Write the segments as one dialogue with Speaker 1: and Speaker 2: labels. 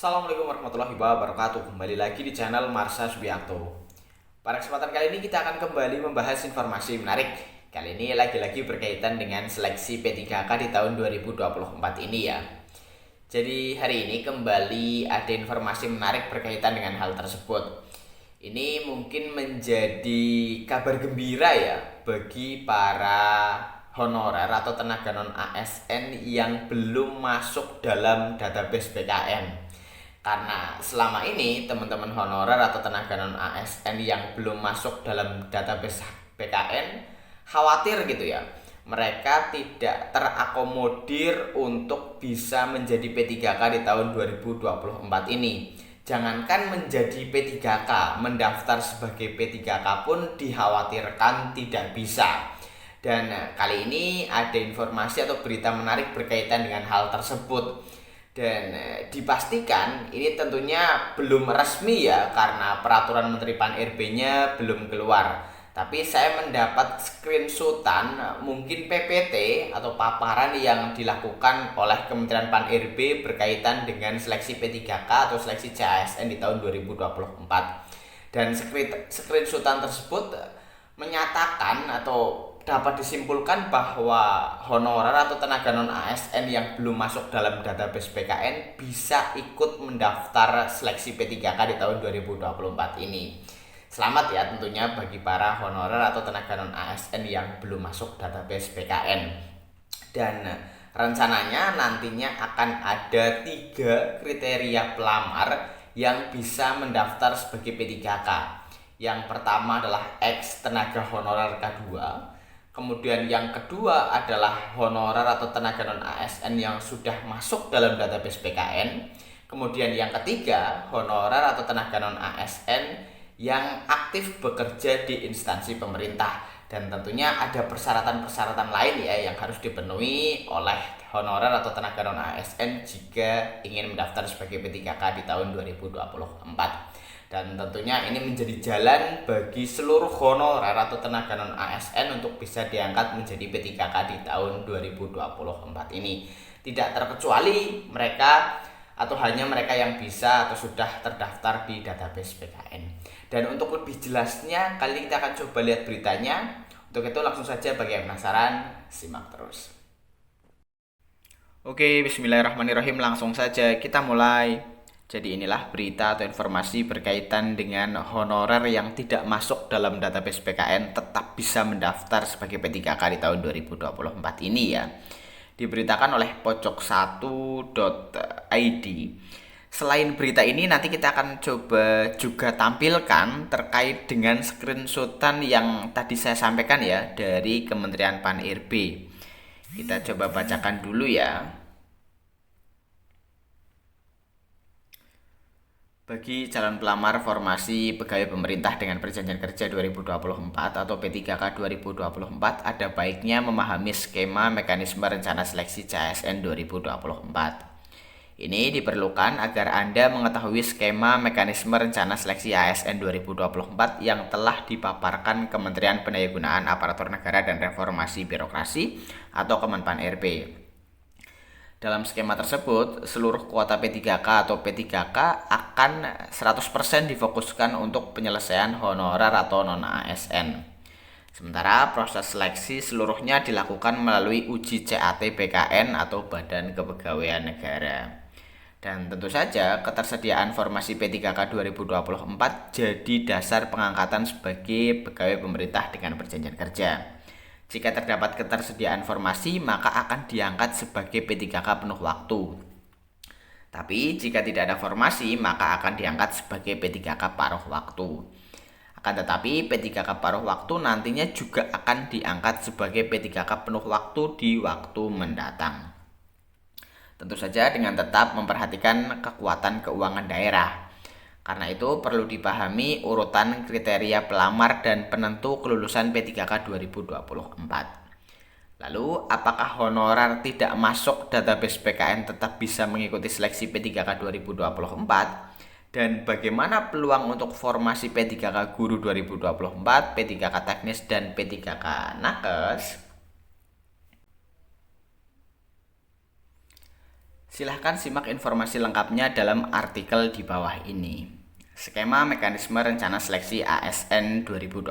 Speaker 1: Assalamualaikum warahmatullahi wabarakatuh. Kembali lagi di channel Marsha Subiakto. Pada kesempatan kali ini kita akan kembali membahas informasi menarik. Kali ini lagi-lagi berkaitan dengan seleksi P3K di tahun 2024 ini ya. Jadi hari ini kembali ada informasi menarik berkaitan dengan hal tersebut. Ini mungkin menjadi kabar gembira ya bagi para honorer atau tenaga non ASN yang belum masuk dalam database BKN. Karena selama ini teman-teman honorer atau tenaga non ASN yang belum masuk dalam database BKN khawatir gitu ya. Mereka tidak terakomodir untuk bisa menjadi P3K di tahun 2024 ini. Jangankan menjadi P3K, mendaftar sebagai P3K pun dikhawatirkan tidak bisa. Dan kali ini ada informasi atau berita menarik berkaitan dengan hal tersebut. Dan dipastikan ini tentunya belum resmi ya karena peraturan Menteri Pan-RB-nya belum keluar. Tapi saya mendapat screenshotan mungkin PPT atau paparan yang dilakukan oleh Kementerian Pan-RB berkaitan dengan seleksi P3K atau seleksi CASN di tahun 2024. Dan screenshotan tersebut menyatakan atau dapat disimpulkan bahwa honorer atau tenaga non ASN yang belum masuk dalam database BKN bisa ikut mendaftar seleksi P3K di tahun 2024 ini. Selamat ya tentunya bagi para honorer atau tenaga non ASN yang belum masuk database BKN. Dan rencananya nantinya akan ada 3 kriteria pelamar yang bisa mendaftar sebagai P3K. Yang pertama adalah ex tenaga honorer K2. Kemudian yang kedua adalah honorer atau tenaga non ASN yang sudah masuk dalam database BKN. Kemudian yang ketiga, honorer atau tenaga non ASN yang aktif bekerja di instansi pemerintah. Dan tentunya ada persyaratan-persyaratan lain ya yang harus dipenuhi oleh honorer atau tenaga non ASN jika ingin mendaftar sebagai P3K di tahun 2024. Dan tentunya ini menjadi jalan bagi seluruh honorer atau tenaga non ASN untuk bisa diangkat menjadi P3K di tahun 2024 ini. Tidak terkecuali mereka atau hanya mereka yang bisa atau sudah terdaftar di database BKN. Dan untuk lebih jelasnya, kali ini kita akan coba lihat beritanya. Untuk itu langsung saja bagi yang penasaran, simak terus. Oke, bismillahirrahmanirrahim, langsung saja kita mulai. Jadi inilah berita atau informasi berkaitan dengan honorer yang tidak masuk dalam database BKN tetap bisa mendaftar sebagai P3K di tahun 2024 ini ya. Diberitakan oleh pojok1.id. Selain berita ini nanti kita akan coba juga tampilkan terkait dengan screenshotan yang tadi saya sampaikan ya dari Kementerian Pan-RB. Kita coba bacakan dulu ya. Bagi calon pelamar formasi pegawai pemerintah dengan perjanjian kerja 2024 atau P3K 2024 ada baiknya memahami skema mekanisme rencana seleksi CASN 2024. Ini diperlukan agar Anda mengetahui skema mekanisme rencana seleksi ASN 2024 yang telah dipaparkan Kementerian Pendayagunaan Aparatur Negara dan Reformasi Birokrasi atau Kemenpan-RB. Dalam skema tersebut, seluruh kuota P3K atau P3K akan 100% difokuskan untuk penyelesaian honorer atau non-ASN. Sementara proses seleksi seluruhnya dilakukan melalui uji CAT BKN atau Badan Kepegawaian Negara. Dan tentu saja ketersediaan formasi P3K 2024 jadi dasar pengangkatan sebagai pegawai pemerintah dengan perjanjian kerja. Jika terdapat ketersediaan formasi, maka akan diangkat sebagai P3K penuh waktu. Tapi jika tidak ada formasi, maka akan diangkat sebagai P3K paruh waktu. Akan tetapi P3K paruh waktu nantinya juga akan diangkat sebagai P3K penuh waktu di waktu mendatang. Tentu saja dengan tetap memperhatikan kekuatan keuangan daerah. Karena itu perlu dipahami urutan kriteria pelamar dan penentu kelulusan P3K 2024. Lalu, apakah honorer tidak masuk database BKN tetap bisa mengikuti seleksi P3K 2024? Dan bagaimana peluang untuk formasi P3K Guru 2024, P3K Teknis, dan P3K Nakes? Silahkan simak informasi lengkapnya dalam artikel di bawah ini. Skema mekanisme rencana seleksi ASN 2024.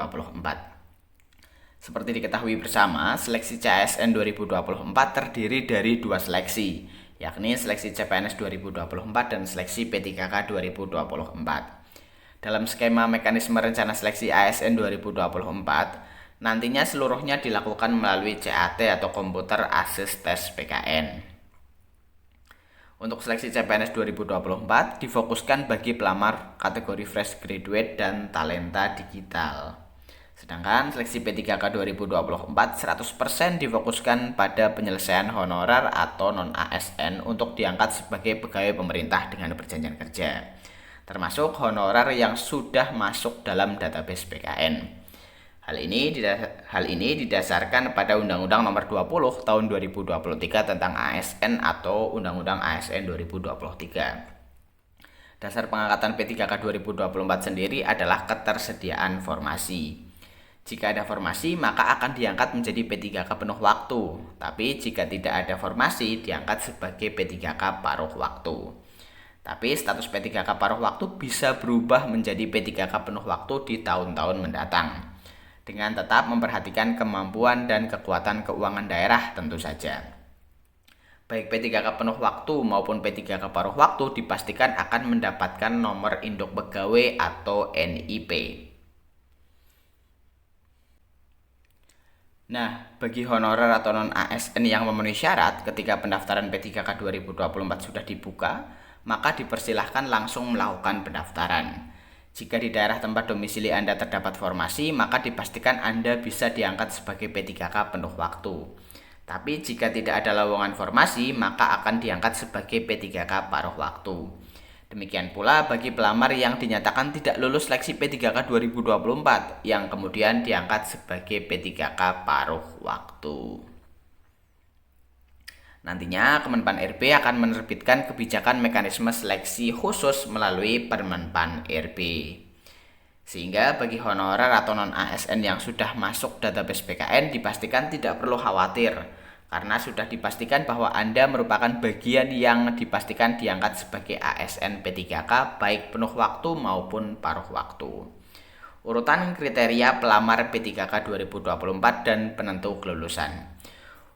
Speaker 1: Seperti diketahui bersama, seleksi CASN 2024 terdiri dari 2 seleksi, yakni seleksi CPNS 2024 dan seleksi P3K 2024. Dalam skema mekanisme rencana seleksi ASN 2024, nantinya seluruhnya dilakukan melalui CAT atau Computer Assist Test PKN. Untuk seleksi CPNS 2024 difokuskan bagi pelamar kategori fresh graduate dan talenta digital. Sedangkan seleksi P3K 2024 100% difokuskan pada penyelesaian honorer atau non-ASN untuk diangkat sebagai pegawai pemerintah dengan perjanjian kerja, termasuk honorer yang sudah masuk dalam database PKN. Hal ini didasarkan pada Undang-Undang Nomor 20 Tahun 2023 tentang ASN atau Undang-Undang ASN 2023. Dasar pengangkatan P3K 2024 sendiri adalah ketersediaan formasi. Jika ada formasi, maka akan diangkat menjadi P3K penuh waktu. Tapi jika tidak ada formasi, diangkat sebagai P3K paruh waktu. Tapi status P3K paruh waktu bisa berubah menjadi P3K penuh waktu di tahun-tahun mendatang, dengan tetap memperhatikan kemampuan dan kekuatan keuangan daerah tentu saja. Baik P3K penuh waktu maupun P3K paruh waktu dipastikan akan mendapatkan nomor induk pegawai atau NIP. Nah, bagi honorer atau non-ASN yang memenuhi syarat ketika pendaftaran P3K 2024 sudah dibuka, maka dipersilahkan langsung melakukan pendaftaran. Jika di daerah tempat domisili Anda terdapat formasi, maka dipastikan Anda bisa diangkat sebagai P3K penuh waktu. Tapi jika tidak ada lowongan formasi, maka akan diangkat sebagai P3K paruh waktu. Demikian pula bagi pelamar yang dinyatakan tidak lulus seleksi P3K 2024 yang kemudian diangkat sebagai P3K paruh waktu. Nantinya Kemenpan RB akan menerbitkan kebijakan mekanisme seleksi khusus melalui Permenpan RB. Sehingga bagi honorer atau non-ASN yang sudah masuk database PKN dipastikan tidak perlu khawatir, karena sudah dipastikan bahwa Anda merupakan bagian yang dipastikan diangkat sebagai ASN P3K baik penuh waktu maupun paruh waktu. Urutan kriteria pelamar P3K 2024 dan penentu kelulusan.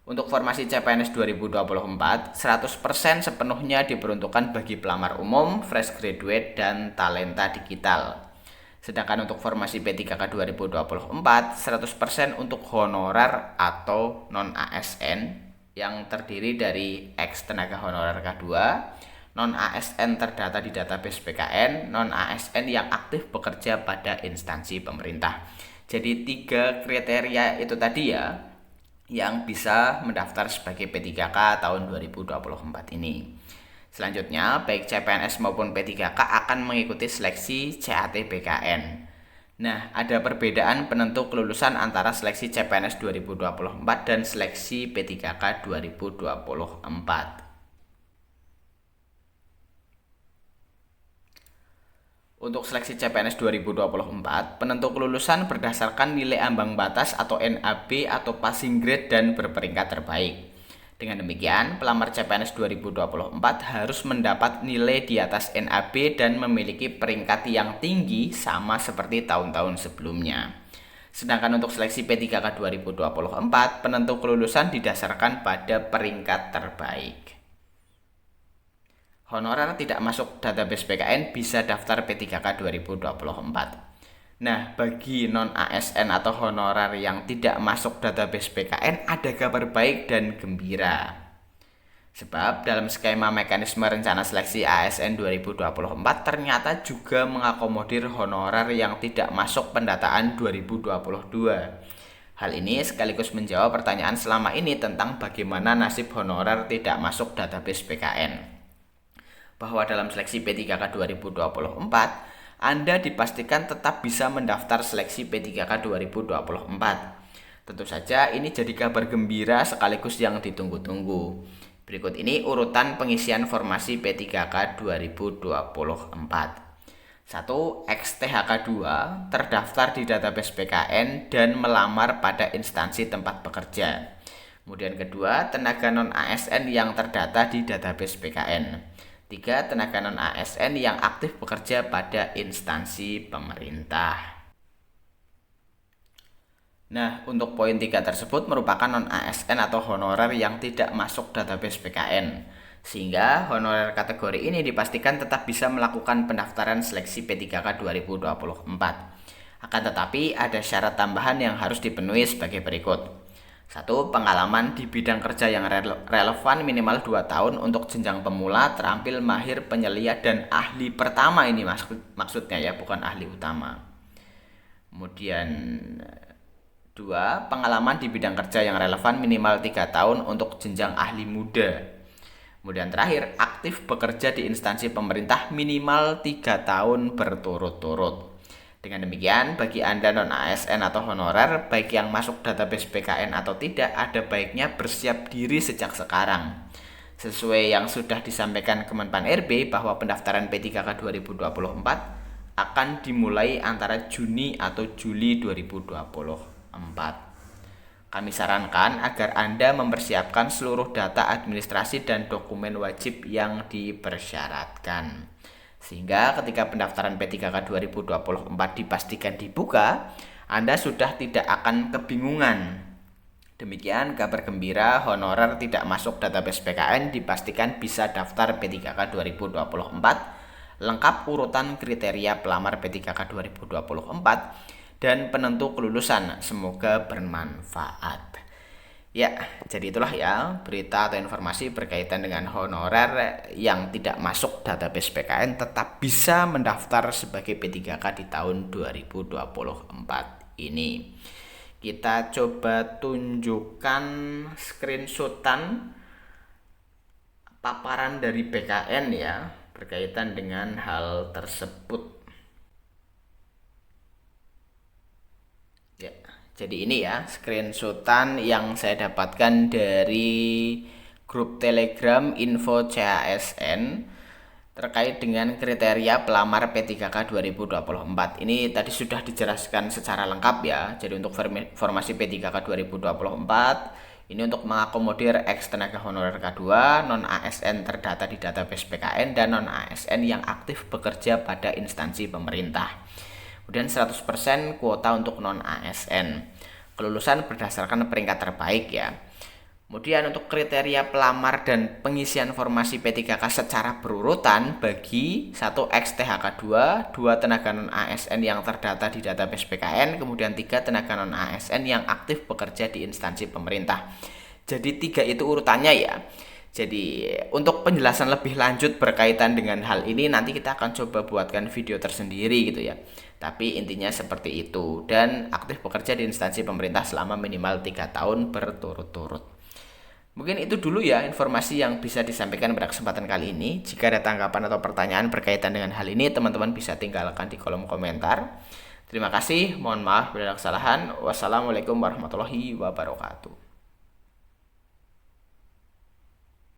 Speaker 1: Untuk formasi CPNS 2024, 100% sepenuhnya diperuntukkan bagi pelamar umum, fresh graduate, dan talenta digital. Sedangkan untuk formasi P3K 2024, 100% untuk honorer atau non-ASN yang terdiri dari ex tenaga honorer K2, non-ASN terdata di database PKN, non-ASN yang aktif bekerja pada instansi pemerintah. Jadi 3 kriteria itu tadi ya yang bisa mendaftar sebagai P3K tahun 2024 ini. Selanjutnya, baik CPNS maupun P3K akan mengikuti seleksi CAT PKN. Nah, ada perbedaan penentu kelulusan antara seleksi CPNS 2024 dan seleksi P3K 2024. Untuk seleksi CPNS 2024, penentu kelulusan berdasarkan nilai ambang batas atau NAB atau passing grade dan berperingkat terbaik. Dengan demikian, pelamar CPNS 2024 harus mendapat nilai di atas NAB dan memiliki peringkat yang tinggi sama seperti tahun-tahun sebelumnya. Sedangkan untuk seleksi P3K 2024, penentu kelulusan didasarkan pada peringkat terbaik. Honorer tidak masuk database PKN bisa daftar P3K 2024. Nah, bagi non-ASN atau honorer yang tidak masuk database PKN ada kabar baik dan gembira. Sebab dalam skema mekanisme rencana seleksi ASN 2024 ternyata juga mengakomodir honorer yang tidak masuk pendataan 2022. Hal ini sekaligus menjawab pertanyaan selama ini tentang bagaimana nasib honorer tidak masuk database PKN. Bahwa dalam seleksi P3K 2024, Anda dipastikan tetap bisa mendaftar seleksi P3K 2024. Tentu saja ini jadi kabar gembira sekaligus yang ditunggu-tunggu. Berikut ini urutan pengisian formasi P3K 2024. 1. Ex-THK 2 terdaftar di database PKN dan melamar pada instansi tempat bekerja. Kemudian kedua, tenaga non-ASN yang terdata di database BKN. 3. Tenaga non-ASN yang aktif bekerja pada instansi pemerintah. Nah, untuk poin 3 tersebut merupakan non-ASN atau honorer yang tidak masuk database BKN. Sehingga honorer kategori ini dipastikan tetap bisa melakukan pendaftaran seleksi P3K 2024. Akan tetapi ada syarat tambahan yang harus dipenuhi sebagai berikut. 1. Pengalaman di bidang kerja yang relevan minimal 2 tahun untuk jenjang pemula, terampil, mahir, penyelia, dan ahli pertama. Ini maksudnya ya, bukan ahli utama. Kemudian 2. Pengalaman di bidang kerja yang relevan minimal 3 tahun untuk jenjang ahli muda. Kemudian terakhir, aktif bekerja di instansi pemerintah minimal 3 tahun berturut-turut. Dengan demikian, bagi Anda non-ASN atau honorer, baik yang masuk database BKN atau tidak, ada baiknya bersiap diri sejak sekarang. Sesuai yang sudah disampaikan Kemenpan RB bahwa pendaftaran P3K 2024 akan dimulai antara Juni atau Juli 2024. Kami sarankan agar Anda mempersiapkan seluruh data administrasi dan dokumen wajib yang dipersyaratkan. Sehingga ketika pendaftaran P3K 2024 dipastikan dibuka, Anda sudah tidak akan kebingungan. Demikian kabar gembira, honorer tidak masuk database BKN dipastikan bisa daftar P3K 2024, lengkap urutan kriteria pelamar P3K 2024, dan penentu kelulusan. Semoga bermanfaat. Ya, jadi itulah ya berita atau informasi berkaitan dengan honorer yang tidak masuk database BKN tetap bisa mendaftar sebagai P3K di tahun 2024 ini. Kita coba tunjukkan screenshotan paparan dari BKN ya berkaitan dengan hal tersebut. Ya, jadi ini ya screenshotan yang saya dapatkan dari grup Telegram Info CASN terkait dengan kriteria pelamar P3K 2024. Ini tadi sudah dijelaskan secara lengkap ya. Jadi untuk formasi P3K 2024 ini untuk mengakomodir ex tenaga honorer K2, non-ASN terdata di database PKN, dan non-ASN yang aktif bekerja pada instansi pemerintah. Kemudian 100% kuota untuk non-ASN. Kelulusan berdasarkan peringkat terbaik ya. Kemudian untuk kriteria pelamar dan pengisian formasi P3K secara berurutan bagi 1 ex-THK 2, 2 tenaga non-ASN yang terdata di database PKN, kemudian 3 tenaga non-ASN yang aktif bekerja di instansi pemerintah. Jadi 3 itu urutannya ya. Jadi untuk penjelasan lebih lanjut berkaitan dengan hal ini nanti kita akan coba buatkan video tersendiri gitu ya. Tapi intinya seperti itu, dan aktif bekerja di instansi pemerintah selama minimal 3 tahun berturut-turut. Mungkin itu dulu ya informasi yang bisa disampaikan pada kesempatan kali ini. Jika ada tanggapan atau pertanyaan berkaitan dengan hal ini, teman-teman bisa tinggalkan di kolom komentar. Terima kasih, mohon maaf bila ada kesalahan. Wassalamualaikum warahmatullahi wabarakatuh.